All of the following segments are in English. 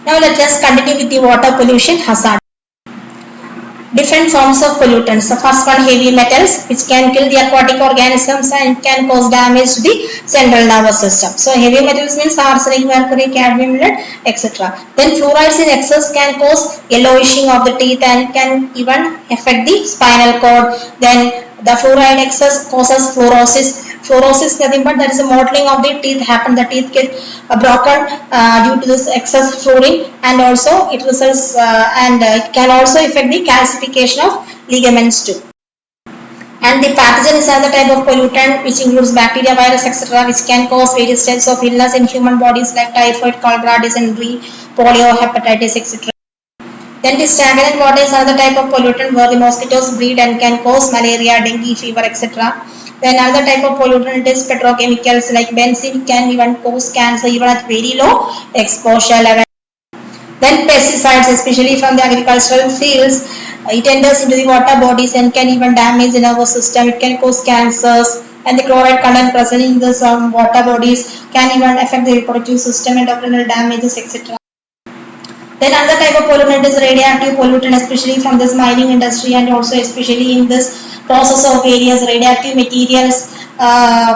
Now let us continue with the water pollution hazard. Different forms of pollutants. The first one, heavy metals, which can kill the aquatic organisms and can cause damage to the central nervous system. So heavy metals means arsenic, mercury, cadmium, lead, etc. Then fluorides in excess can cause yellowishing of the teeth and can even affect the spinal cord. Then the fluoride excess causes fluorosis. Fluorosis is nothing but that is a mottling of the teeth happen. The teeth get broken due to this excess fluorine, and also it results it can also affect the calcification of ligaments too. And the pathogen is another type of pollutant which includes bacteria, virus, etc., which can cause various types of illness in human bodies like typhoid, cholera, dysentery, polio, hepatitis, etc. Then the stagnant water is another type of pollutant where the mosquitoes breed and can cause malaria, dengue fever, etc. Then another type of pollutant is petrochemicals like benzene can even cause cancer even at very low exposure level. Then pesticides, especially from the agricultural fields, it enters into the water bodies and can even damage the nervous system. It can cause cancers, and the chloride content present in the water bodies can even affect the reproductive system, endocrine damages, etc. Then another type of pollutant is radioactive pollutant, especially from this mining industry and also especially in this process of various radioactive materials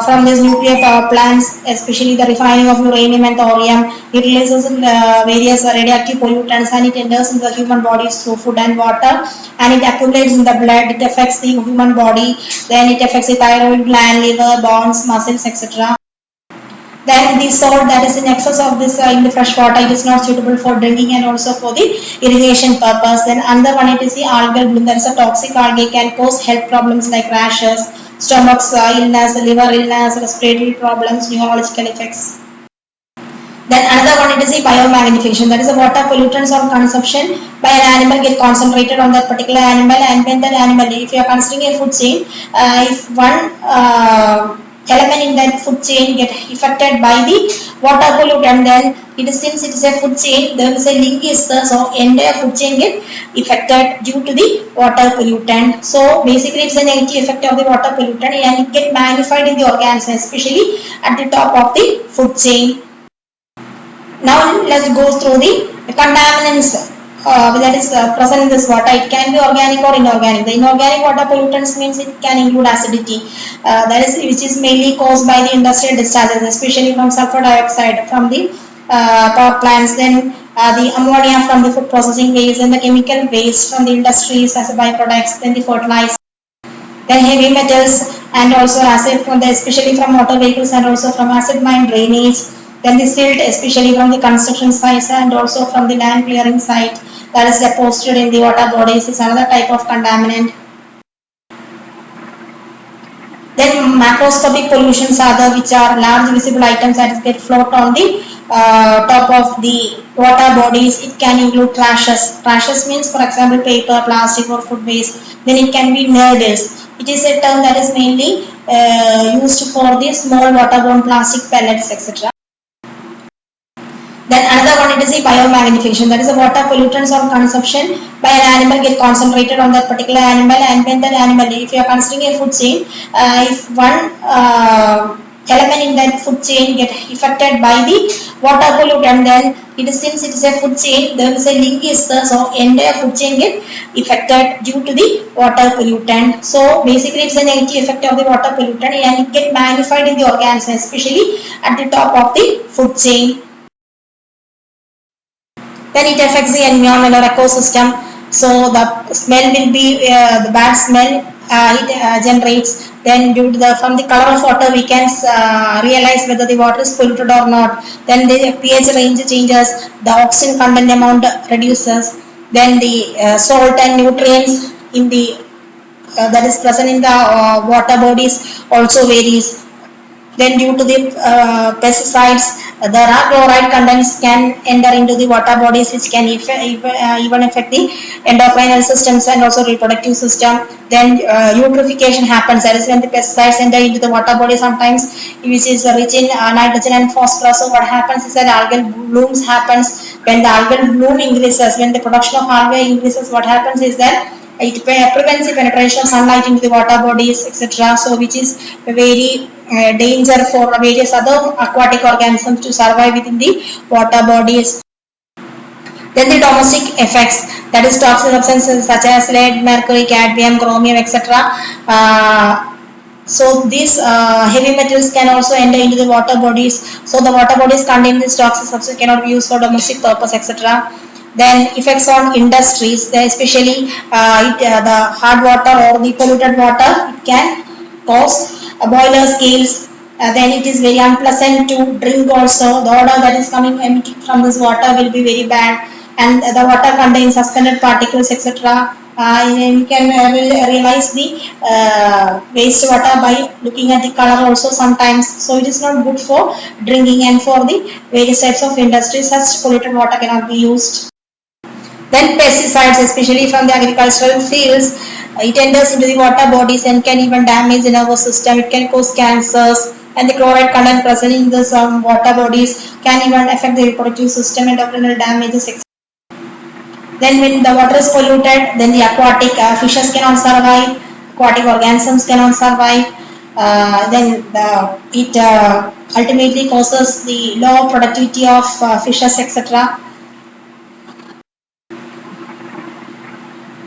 from these nuclear power plants, especially the refining of uranium and thorium. It releases various radioactive pollutants and it enters in the human bodies through food and water, and it accumulates in the blood. It affects the human body. Then it affects the thyroid gland, liver, bones, muscles, etc. Then the salt that is in excess of this in the fresh water, it is not suitable for drinking and also for the irrigation purpose. Then another one, it is the algal bloom. That is a toxic algae, can cause health problems like rashes, stomach illness, liver illness, respiratory problems, neurological effects. Then another one, it is the biomagnification. That is the water pollutants or consumption by an animal get concentrated on that particular animal, and when that animal, if you are considering a food chain, if one element in that food chain get affected by the water pollutant, then it is, since it is a food chain, there is a link is there, so entire food chain get affected due to the water pollutant. So basically it's a negative effect of the water pollutant and it get magnified in the organism, especially at the top of the food chain. Now let's go through the contaminants that is present in this water. It can be organic or inorganic. The inorganic water pollutants means it can include acidity, that is which is mainly caused by the industrial discharges, especially from sulfur dioxide from the power plants. Then the ammonia from the food processing waste, and the chemical waste from the industries as a byproducts. Then the fertilizer. Then heavy metals and also acid from the, especially from motor vehicles and also from acid mine drainage. Then the silt, especially from the construction sites and also from the land clearing site, that is deposited in the water bodies, is another type of contaminant. Then macroscopic pollutions are the which are large visible items that get float on the top of the water bodies. It can include trashes. Trashes means, for example, paper, plastic or food waste. Then it can be nurdles. It is a term that is mainly used for the small waterborne plastic pellets, etc. Then another one, it is the biomagnification. That is the water pollutants or consumption by an animal get concentrated on that particular animal, and when that animal, if you are considering a food chain, if one element in that food chain get affected by the water pollutant, then it is, since it is a food chain, there is a link is there, so entire food chain get affected due to the water pollutant. So basically it's a negative effect of the water pollutant and it get magnified in the organism, especially at the top of the food chain. Then it affects the environment or ecosystem. So the smell will be the bad smell it generates. Then due to the from the color of water we can realize whether the water is polluted or not. Then the pH range changes, the oxygen content amount reduces. Then the salt and nutrients in the that is present in the water bodies also varies. Then due to the pesticides, the chloride contents can enter into the water bodies, which can even affect the endocrinal systems and also reproductive system. Then eutrophication happens, that is when the pesticides enter into the water body sometimes, which is rich in nitrogen and phosphorus. So what happens is that algal blooms happens. When the algal bloom increases, when the production of algae increases, what happens is that it prevents the penetration of sunlight into the water bodies, etc. So which is very danger for various other aquatic organisms to survive within the water bodies. Then the domestic effects, that is toxic substances such as lead, mercury, cadmium, chromium, etc. So these heavy metals can also enter into the water bodies. So the water bodies containing this toxic substance cannot be used for domestic purpose, etc. Then effects on industries, especially the hard water or the polluted water, it can cause boiler scales. Then it is very unpleasant to drink also. The odor that is coming emitting from this water will be very bad, and the water contains suspended particles, etc. You can realize the wastewater by looking at the color also sometimes. So it is not good for drinking, and for the various types of industries, such polluted water cannot be used. Then pesticides, especially from the agricultural fields, it enters into the water bodies and can even damage the nervous system. It can cause cancers, and the chloride content present in the water bodies can even affect the reproductive system and endocrine damages. Then when the water is polluted, then the aquatic fishes cannot survive, aquatic organisms cannot survive. It ultimately causes the low productivity of fishes, etc.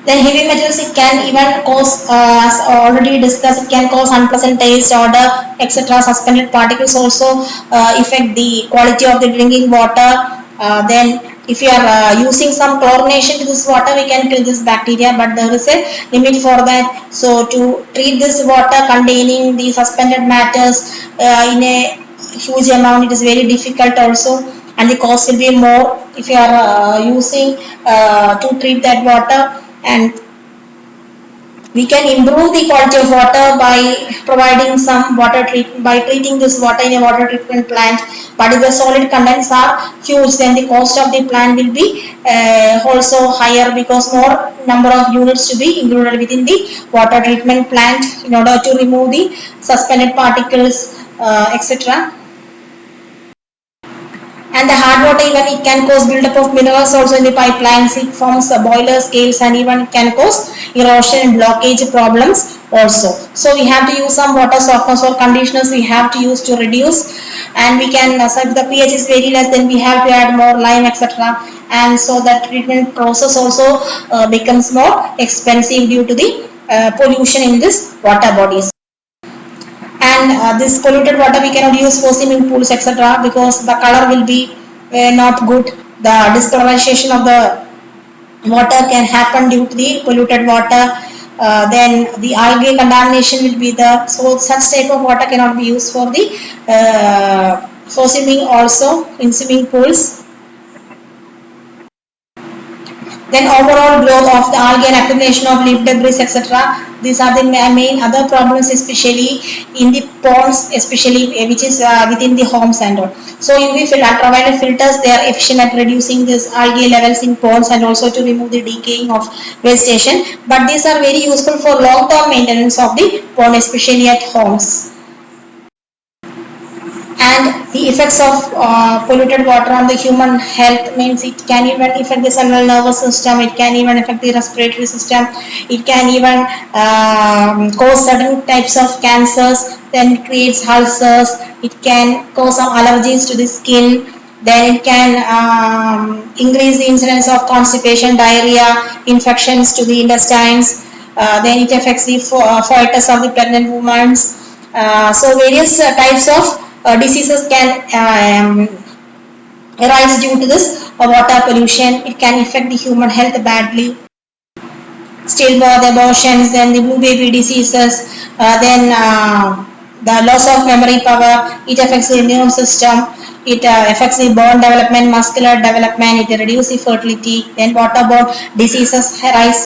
Then heavy metals, it can even cause, as already discussed, it can cause unpleasant taste, odor, etc. Suspended particles also affect the quality of the drinking water. Then if you are using some chlorination to this water, we can kill this bacteria, but there is a limit for that. So to treat this water containing the suspended matters in a huge amount, it is very difficult also, and the cost will be more if you are using to treat that water. And we can improve the quality of water by providing some water by treating this water in a water treatment plant. But if the solid contents are huge, then the cost of the plant will be also higher, because more number of units to be included within the water treatment plant in order to remove the suspended particles, etc. And the hard water, even it can cause buildup of minerals also in the pipelines. It forms boiler scales, and even can cause erosion and blockage problems also. So we have to use some water softeners or conditioners we have to use to reduce, and we can, so if the pH is very less, then we have to add more lime, etc. And so that treatment process also becomes more expensive due to the pollution in this water bodies. And this polluted water we cannot use for swimming pools, etc., because the color will be not good. The discolorization of the water can happen due to the polluted water. Then the algae contamination will be there. So such type of water cannot be used for the for swimming also in swimming pools. Then overall growth of the algae and accumulation of leaf debris, etc. These are the main other problems, especially in the ponds, especially which is within the homes and all. So UV ultraviolet filters, they are efficient at reducing this algae levels in ponds and also to remove the decaying of vegetation. But these are very useful for long-term maintenance of the pond, especially at homes. And the effects of polluted water on the human health means it can even affect the central nervous system, it can even affect the respiratory system, it can even cause certain types of cancers, then it creates ulcers, it can cause some allergies to the skin, then it can increase the incidence of constipation, diarrhea, infections to the intestines, then it affects the fetus of the pregnant women. So various types of diseases can arise due to this water pollution. It can affect the human health badly. Stillbirth, abortions, then the blue baby diseases, then the loss of memory power. It affects the immune system. It affects the bone development, muscular development. It reduces the fertility. Then waterborne diseases arise.